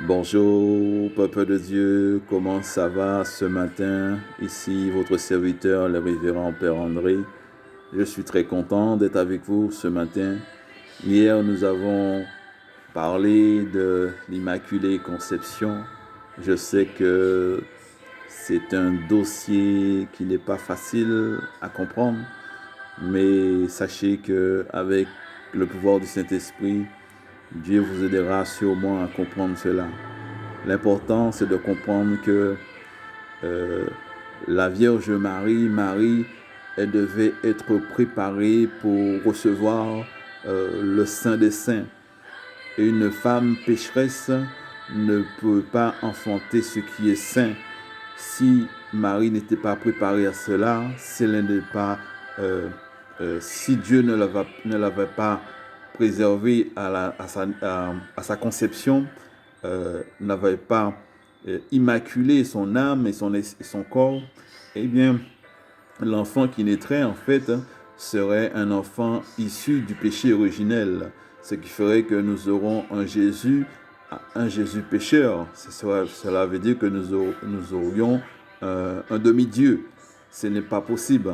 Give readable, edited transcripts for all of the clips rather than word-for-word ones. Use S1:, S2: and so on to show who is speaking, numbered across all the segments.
S1: Bonjour, peuple de Dieu, comment ça va ce matin? Ici, votre serviteur, le révérend Père André. Je suis très content d'être avec vous ce matin. Hier, nous avons parlé de l'Immaculée Conception. Je sais que c'est un dossier qui n'est pas facile à comprendre, mais sachez que avec le pouvoir du Saint-Esprit, Dieu vous aidera sûrement à comprendre cela. L'important, c'est de comprendre que euh, la Vierge Marie, elle devait être préparée pour recevoir le Saint des Saints. Et une femme pécheresse ne peut pas enfanter ce qui est saint. Si Marie n'était pas préparée à cela, si elle n'est pas, si Dieu ne l'avait pas préservée à sa conception, n'avait pas immaculé son âme et son corps, eh bien, l'enfant qui naîtrait, en fait, serait un enfant issu du péché originel, ce qui ferait que nous aurons un Jésus pécheur. Cela veut dire que nous aurions un demi-dieu. Ce n'est pas possible.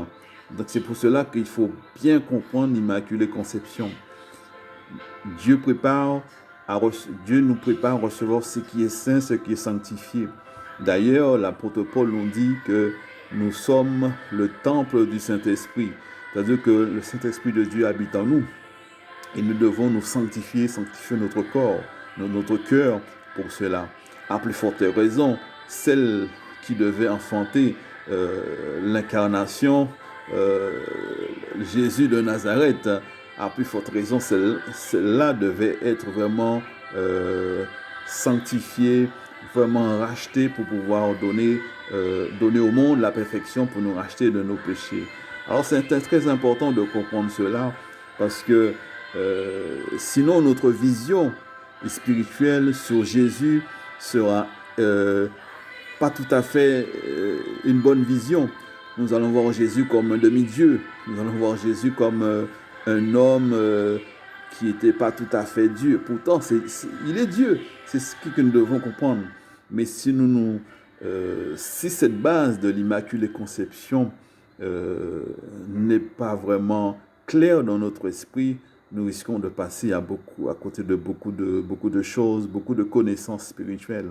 S1: Donc c'est pour cela qu'il faut bien comprendre l'Immaculée Conception. Dieu nous prépare à recevoir ce qui est saint, ce qui est sanctifié. D'ailleurs, l'apôtre Paul nous dit que nous sommes le temple du Saint-Esprit. C'est-à-dire que le Saint-Esprit de Dieu habite en nous. Et nous devons nous sanctifier notre corps, notre cœur pour cela. À plus forte raison, celle qui devait enfanter l'incarnation, Jésus de Nazareth, à plus forte raison, celle-là devait être vraiment sanctifiée, vraiment rachetée pour pouvoir donner au monde la perfection pour nous racheter de nos péchés. Alors c'est très important de comprendre cela parce que sinon notre vision spirituelle sur Jésus sera pas tout à fait une bonne vision. Nous allons voir Jésus comme un demi-dieu. Nous allons voir Jésus comme un homme qui n'était pas tout à fait Dieu. Pourtant, il est Dieu. C'est ce que nous devons comprendre. Mais si cette base de l'Immaculée Conception n'est pas vraiment claire dans notre esprit, nous risquons de passer à côté de beaucoup de choses, beaucoup de connaissances spirituelles.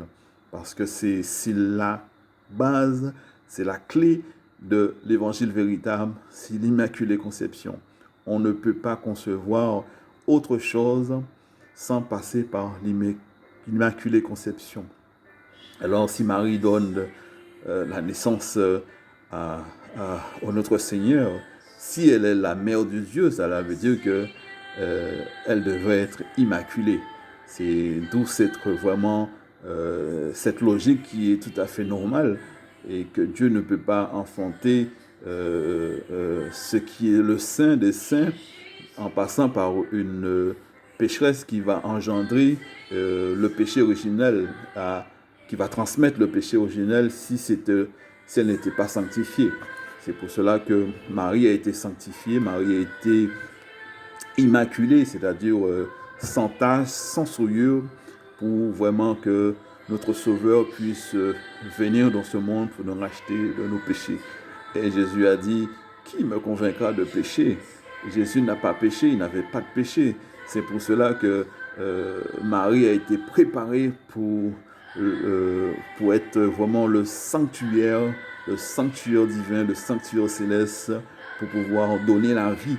S1: Parce que c'est la base, c'est la clé de l'évangile véritable, c'est l'Immaculée Conception. On ne peut pas concevoir autre chose sans passer par l'Immaculée Conception. Alors si Marie donne la naissance à notre Seigneur, si elle est la mère de Dieu, ça veut dire que elle devrait être immaculée. C'est d'où cette logique qui est tout à fait normale et que Dieu ne peut pas enfanter ce qui est le saint des saints en passant par une pécheresse qui va engendrer le péché originel, qui va transmettre le péché originel si elle n'était pas sanctifiée. C'est pour cela que Marie a été sanctifiée, Marie a été immaculée, c'est-à-dire sans tache, sans souillure, pour vraiment que notre Sauveur puisse venir dans ce monde pour nous racheter de nos péchés. Et Jésus a dit, qui me convaincra de pécher? Jésus n'a pas péché, il n'avait pas de péché. C'est pour cela que Marie a été préparée pour être vraiment le sanctuaire divin, le sanctuaire céleste, pour pouvoir donner la vie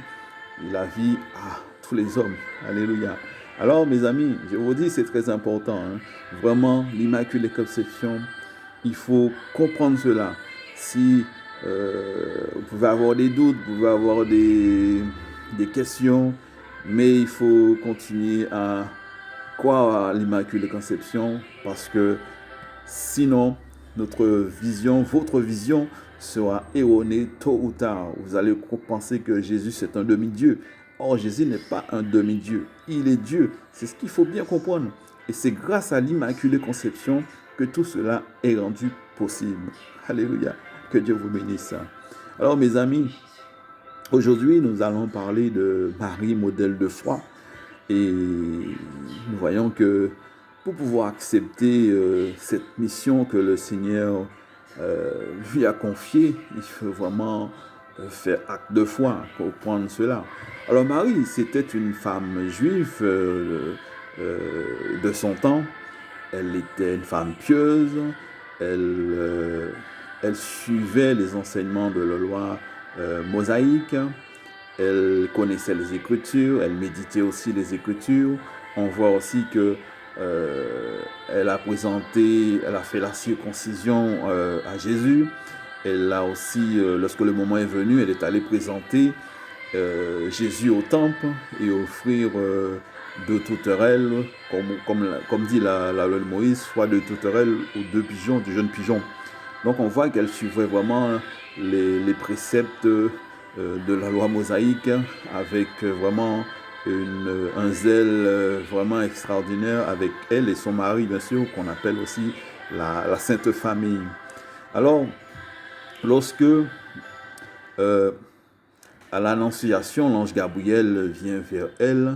S1: à tous les hommes. Alléluia. Alors, mes amis, je vous dis, c'est très important. Vraiment, l'Immaculée Conception, il faut comprendre cela. Si vous pouvez avoir des doutes, vous pouvez avoir des questions, mais il faut continuer à croire à l'Immaculée Conception parce que sinon, votre vision sera erronée tôt ou tard. Vous allez penser que Jésus c'est un demi-dieu. Or, Jésus n'est pas un demi-dieu. Il est Dieu. C'est ce qu'il faut bien comprendre. Et c'est grâce à l'Immaculée Conception que tout cela est rendu possible. Alléluia. Que Dieu vous bénisse. Alors, mes amis, aujourd'hui, nous allons parler de Marie, modèle de foi. Et nous voyons que pour pouvoir accepter cette mission que le Seigneur lui a confiée, il faut vraiment faire acte de foi pour prendre cela. Alors Marie, c'était une femme juive de son temps. Elle était une femme pieuse. Elle, elle suivait les enseignements de la loi mosaïque. Elle connaissait les Écritures. Elle méditait aussi les Écritures. On voit aussi que elle a fait la circoncision à Jésus. Elle a aussi, lorsque le moment est venu, elle est allée présenter Jésus au temple et offrir deux tourterelles, comme dit la loi de Moïse, soit deux tourterelles ou deux pigeons, du jeune pigeon. Donc on voit qu'elle suivait vraiment les préceptes de la loi mosaïque avec vraiment un zèle vraiment extraordinaire avec elle et son mari, bien sûr, qu'on appelle aussi la Sainte Famille. Alors, lorsque à l'Annonciation, l'ange Gabriel vient vers elle,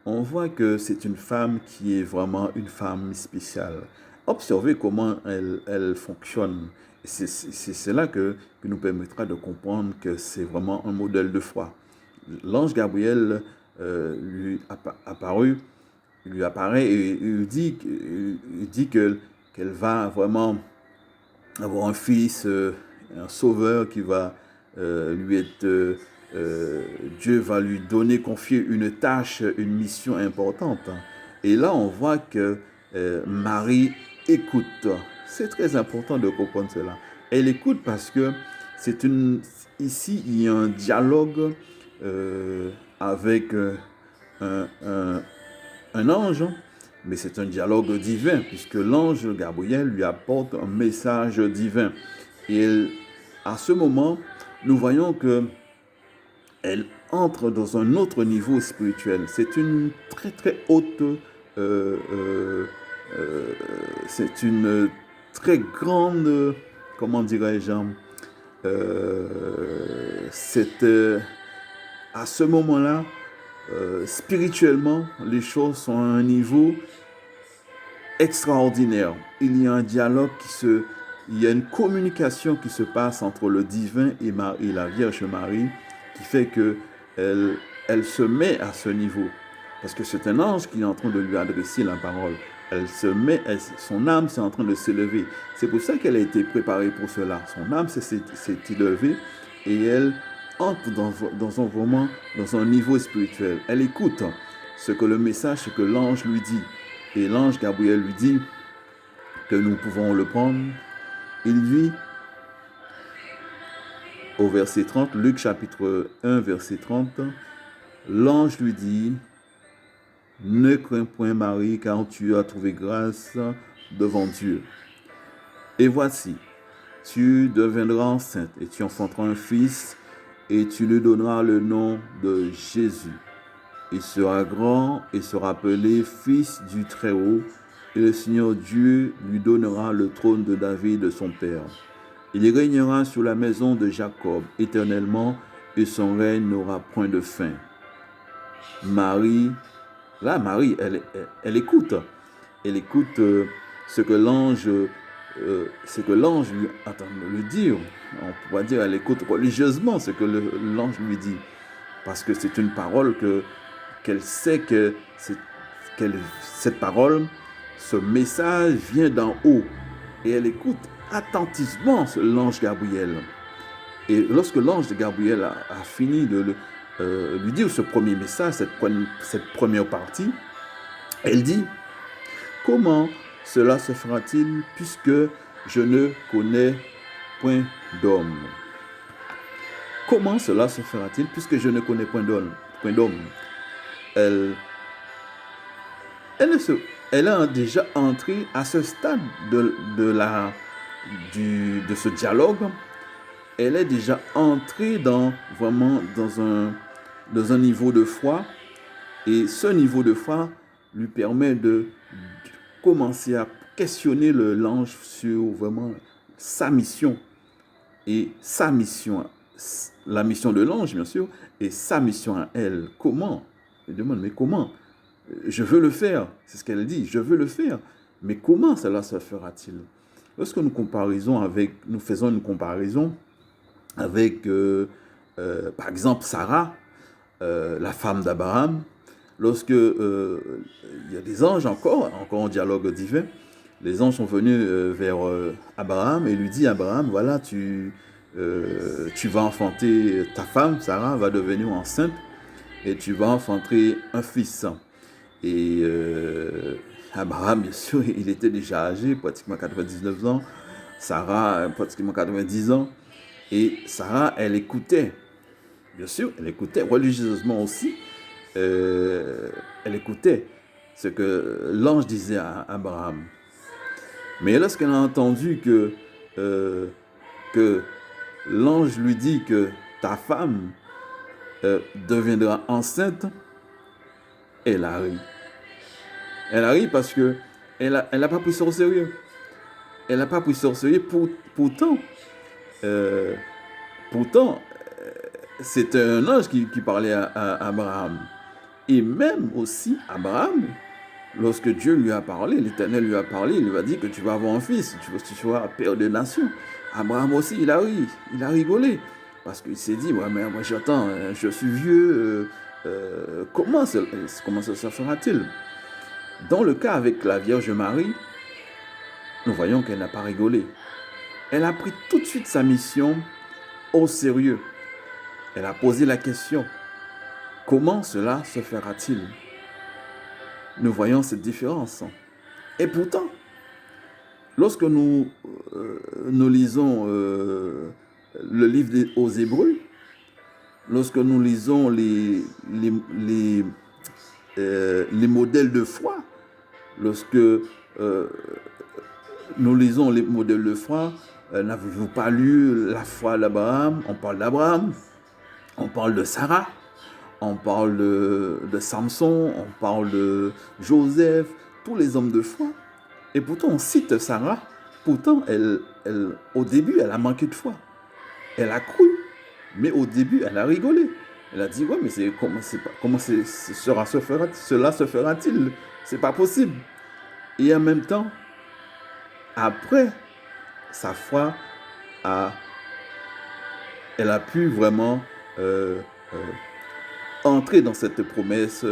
S1: on voit que c'est une femme qui est vraiment une femme spéciale. Observez comment elle fonctionne. C'est cela qui nous permettra de comprendre que c'est vraiment un modèle de foi. L'ange Gabriel lui apparaît et il dit qu'elle va vraiment avoir un fils, un sauveur qui va lui être... Dieu va lui confier une tâche, une mission importante. Et là, on voit que Marie écoute. C'est très important de comprendre cela. Elle écoute parce que ici, il y a un dialogue avec un ange, mais c'est un dialogue divin, puisque l'ange Gabriel lui apporte un message divin. Et à ce moment, nous voyons que elle entre dans un autre niveau spirituel. C'est une très très haute, c'est une très grande, comment dirais-je, à ce moment-là, spirituellement, les choses sont à un niveau extraordinaire. Il y a un dialogue il y a une communication qui se passe entre le divin et la Vierge Marie, qui fait qu'elle se met à ce niveau. Parce que c'est un ange qui est en train de lui adresser la parole. Son âme c'est en train de s'élever. C'est pour ça qu'elle a été préparée pour cela. Son âme s'est élevée et elle entre dans un niveau spirituel. Elle écoute ce que l'ange lui dit. Et l'ange Gabriel lui dit que nous pouvons le prendre. Il dit, au verset 30, Luc chapitre 1, verset 30, l'ange lui dit, « Ne crains point Marie, car tu as trouvé grâce devant Dieu. Et voici, tu deviendras enceinte et tu enfanteras un fils et tu lui donneras le nom de Jésus. Il sera grand et sera appelé fils du Très-Haut et le Seigneur Dieu lui donnera le trône de David de son père. Il régnera sur la maison de Jacob éternellement et son règne n'aura point de fin. » Marie, elle écoute. Elle écoute ce que l'ange lui attend de lui dire. On pourrait dire elle écoute religieusement ce que l'ange lui dit. Parce que c'est une parole qu'elle sait que cette parole, ce message vient d'en haut. Et elle écoute attentivement l'ange Gabriel. Et lorsque l'ange de Gabriel a fini de lui dire ce premier message, cette première partie, elle dit, « Comment cela se fera-t-il puisque je ne connais point d'homme ?» Comment cela se fera-t-il puisque je ne connais point d'homme? Elle est déjà entrée à ce stade de ce dialogue. Elle est déjà entrée vraiment dans un niveau de foi. Et ce niveau de foi lui permet de commencer à questionner l'ange sur vraiment sa mission. Et sa mission, la mission de l'ange, bien sûr, et sa mission à elle. Comment? Elle demande, mais comment? Je veux le faire, c'est ce qu'elle dit, je veux le faire. Mais comment cela se fera-t-il? Lorsque nous faisons une comparaison avec, par exemple, Sarah, la femme d'Abraham, lorsque il y a des anges encore en dialogue divin, les anges sont venus vers Abraham et lui dit Abraham, voilà, tu vas enfanter ta femme, Sarah va devenir enceinte et tu vas enfanter un fils. Et Abraham, bien sûr, il était déjà âgé, pratiquement 99 ans. Sarah, pratiquement 90 ans. Et Sarah, elle écoutait. Bien sûr, elle écoutait religieusement aussi. Elle écoutait ce que l'ange disait à Abraham. Mais lorsqu'elle a entendu que l'ange lui dit que ta femme deviendra enceinte, elle a ri. Elle a ri parce que elle a pas pris ça au sérieux. Elle n'a pas pris ça au sérieux. Pourtant, euh, pourtant, c'est un ange qui parlait à Abraham. Et même aussi, Abraham, lorsque Dieu lui a parlé, l'Éternel lui a parlé, il lui a dit que tu vas avoir un fils, tu seras père de nations. Abraham aussi, il a ri, il a rigolé. Parce qu'il s'est dit, ouais, mais moi j'attends, je suis vieux, comment ça fera-t-il? Dans le cas avec la Vierge Marie, nous voyons qu'elle n'a pas rigolé. Elle a pris tout de suite sa mission au sérieux. Elle a posé la question, comment cela se fera-t-il? Nous voyons cette différence. Et pourtant, lorsque nous lisons le livre aux Hébreux, lorsque nous lisons les modèles de foi, lorsque nous lisons les modèles de foi, n'avez-vous pas lu la foi d'Abraham? On parle d'Abraham, on parle de Sarah, on parle de Samson, on parle de Joseph, tous les hommes de foi. Et pourtant, on cite Sarah. Pourtant, au début, elle a manqué de foi. Elle a cru, mais au début, elle a rigolé. Elle a dit, ouais, mais cela se fera-t-il? C'est pas possible. Et en même temps, après, sa foi, elle a pu vraiment entrer dans cette promesse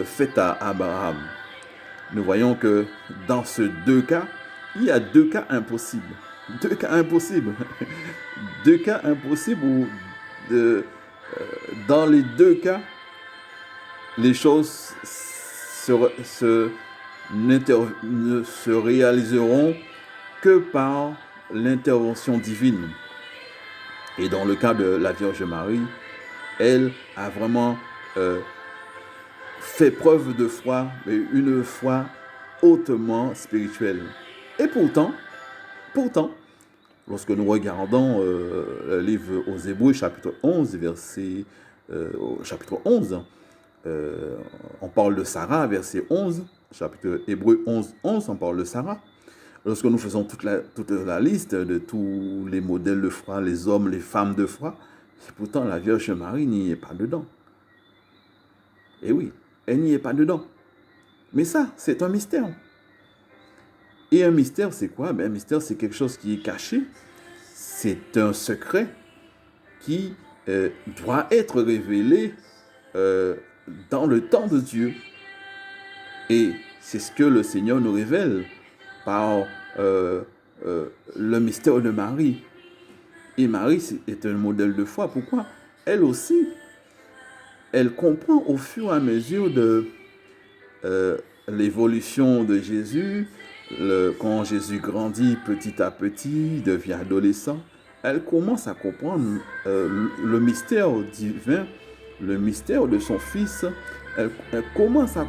S1: faite à Abraham. Nous voyons que dans ces deux cas, il y a deux cas impossibles. Deux cas impossibles. Deux cas impossibles où, dans les deux cas, les choses ne se réaliseront que par l'intervention divine. Et dans le cas de la Vierge Marie, elle a vraiment fait preuve de foi, mais une foi hautement spirituelle. Et pourtant, lorsque nous regardons le livre aux Hébreux, chapitre 11, chapitre 11, on parle de Sarah, verset 11, chapitre Hébreux 11, 11, on parle de Sarah. Lorsque nous faisons toute la liste de tous les modèles de foi, les hommes, les femmes de foi, pourtant la Vierge Marie n'y est pas dedans. Et oui, elle n'y est pas dedans. Mais ça, c'est un mystère. Et un mystère, c'est quoi? Un mystère, c'est quelque chose qui est caché. C'est un secret qui doit être révélé dans le temps de Dieu. Et c'est ce que le Seigneur nous révèle par le mystère de Marie. Et Marie est un modèle de foi. Pourquoi? Elle aussi, elle comprend au fur et à mesure de l'évolution de Jésus, quand Jésus grandit petit à petit, devient adolescent, elle commence à comprendre le mystère divin, le mystère de son Fils. Elle commence à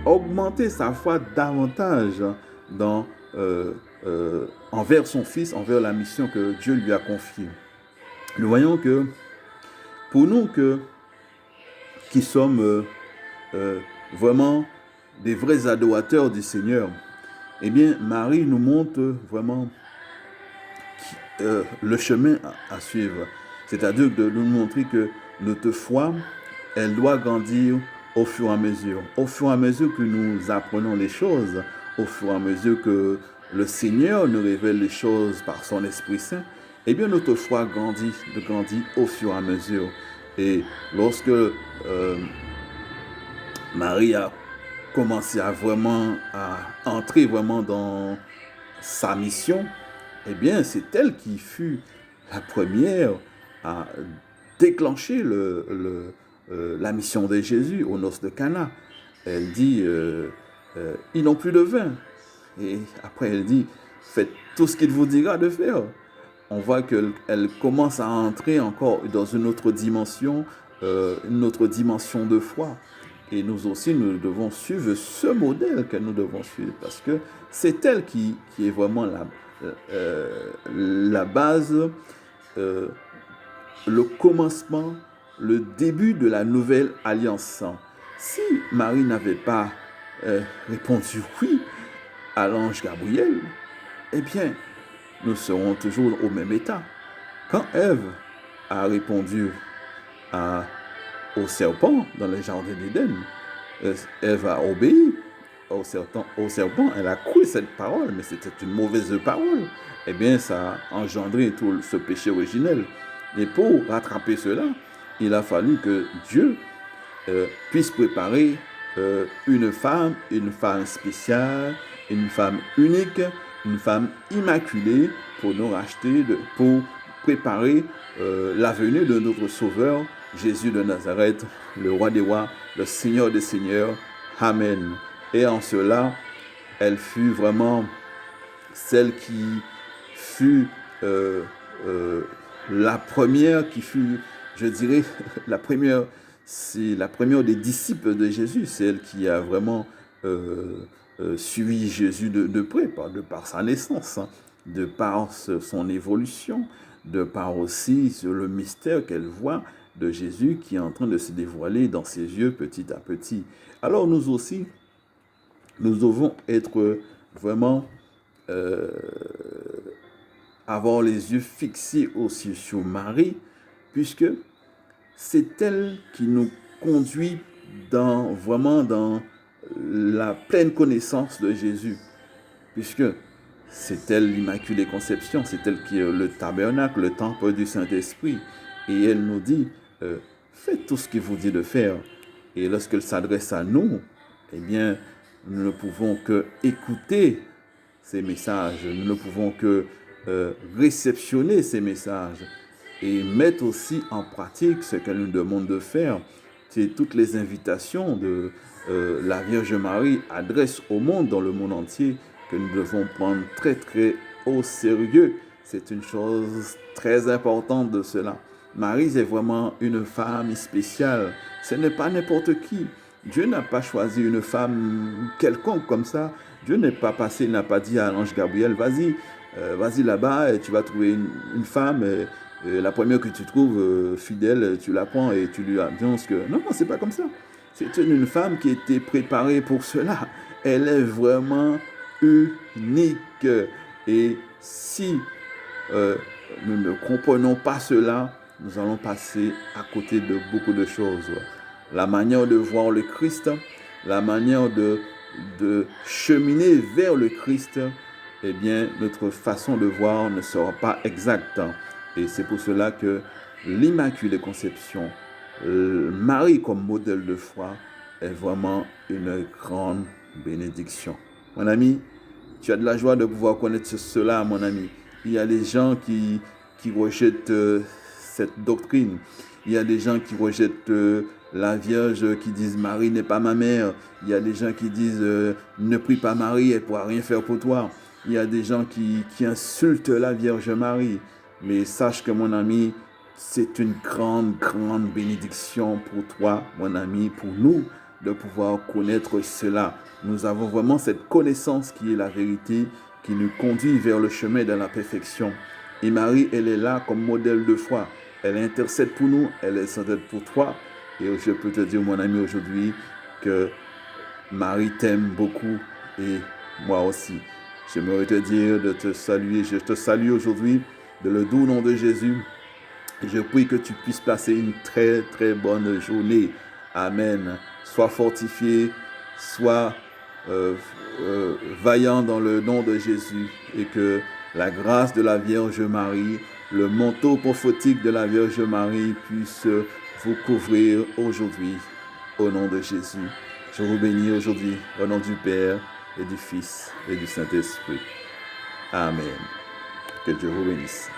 S1: augmenter sa foi davantage envers son Fils, envers la mission que Dieu lui a confiée. Nous voyons que pour nous qui sommes vraiment des vrais adorateurs du Seigneur, eh bien, Marie nous montre vraiment le chemin à suivre. C'est-à-dire de nous montrer que notre foi, elle doit grandir au fur et à mesure. Au fur et à mesure que nous apprenons les choses, au fur et à mesure que le Seigneur nous révèle les choses par son Esprit Saint, eh bien notre foi grandit au fur et à mesure. Et lorsque Marie a commencé à entrer vraiment dans sa mission, eh bien c'est elle qui fut la première à déclencher la mission de Jésus aux noces de Cana. Elle dit, ils n'ont plus de vin. Et après elle dit, faites tout ce qu'il vous dira de faire. On voit qu'elle commence à entrer encore dans une autre dimension de foi. Et nous aussi, nous devons suivre ce modèle que nous devons suivre parce que c'est elle qui est vraiment la base, le commencement, le début de la nouvelle alliance. Si Marie n'avait pas répondu oui à l'ange Gabriel, eh bien, nous serons toujours au même état. Quand Ève a répondu au serpent dans le jardin d'Éden, Ève a obéi au serpent, elle a cru cette parole, mais c'était une mauvaise parole. Eh bien, ça a engendré tout ce péché originel. Et pour rattraper cela, il a fallu que Dieu puisse préparer une femme spéciale, une femme unique, une femme immaculée pour nous racheter, pour préparer la venue de notre Sauveur, Jésus de Nazareth, le roi des rois, le Seigneur des seigneurs. Amen. Et en cela, elle fut vraiment celle qui fut la première, qui fut, je dirais, c'est la première des disciples de Jésus. C'est elle qui a vraiment suivi Jésus de près, de par sa naissance, hein, de par son évolution, de par aussi le mystère qu'elle voit de Jésus qui est en train de se dévoiler dans ses yeux petit à petit. Alors nous aussi, nous devons être vraiment avoir les yeux fixés aussi sur Marie, puisque c'est elle qui nous conduit vraiment dans la pleine connaissance de Jésus, puisque c'est elle l'Immaculée Conception, c'est elle qui est le tabernacle, le temple du Saint-Esprit. Et elle nous dit, faites tout ce qu'il vous dit de faire. Et lorsqu'elle s'adresse à nous, eh bien, nous ne pouvons que écouter ces messages, nous ne pouvons que réceptionner ces messages et mettre aussi en pratique ce qu'elle nous demande de faire. C'est toutes les invitations de la Vierge Marie adresse au monde, dans le monde entier, que nous devons prendre très très au sérieux. C'est une chose très importante de cela. Marie est vraiment une femme spéciale. Ce n'est pas n'importe qui. Dieu n'a pas choisi une femme quelconque comme ça. Dieu n'a pas dit à l'ange Gabriel, vas-y là-bas et tu vas trouver une femme. La première que tu trouves fidèle, tu la prends et tu lui annonces que... Non, c'est pas comme ça. C'est une femme qui était préparée pour cela. Elle est vraiment unique. Et si nous ne comprenons pas cela, nous allons passer à côté de beaucoup de choses. La manière de voir le Christ, la manière de cheminer vers le Christ, eh bien, notre façon de voir ne sera pas exacte. Et c'est pour cela que l'Immaculée Conception, Marie comme modèle de foi, est vraiment une grande bénédiction. Mon ami, tu as de la joie de pouvoir connaître cela, mon ami. Il y a des gens qui rejettent cette doctrine. Il y a des gens qui rejettent la Vierge, qui disent Marie n'est pas ma mère. Il y a des gens qui disent ne prie pas Marie, elle ne pourra rien faire pour toi. Il y a des gens qui insultent la Vierge Marie. Mais sache que mon ami, c'est une grande, grande bénédiction pour toi, mon ami, pour nous, de pouvoir connaître cela. Nous avons vraiment cette connaissance qui est la vérité, qui nous conduit vers le chemin de la perfection. Et Marie, elle est là comme modèle de foi. Elle intercède pour nous, elle intercède pour toi. Et je peux te dire, mon ami, aujourd'hui, que Marie t'aime beaucoup et moi aussi. J'aimerais te dire de te saluer. Je te salue aujourd'hui dans le doux nom de Jésus. Je prie que tu puisses passer une très, très bonne journée. Amen. Sois fortifié, sois vaillant dans le nom de Jésus, et que la grâce de la Vierge Marie, le manteau prophétique de la Vierge Marie puisse vous couvrir aujourd'hui au nom de Jésus. Je vous bénis aujourd'hui au nom du Père et du Fils et du Saint-Esprit. Amen. Que Dieu vous bénisse.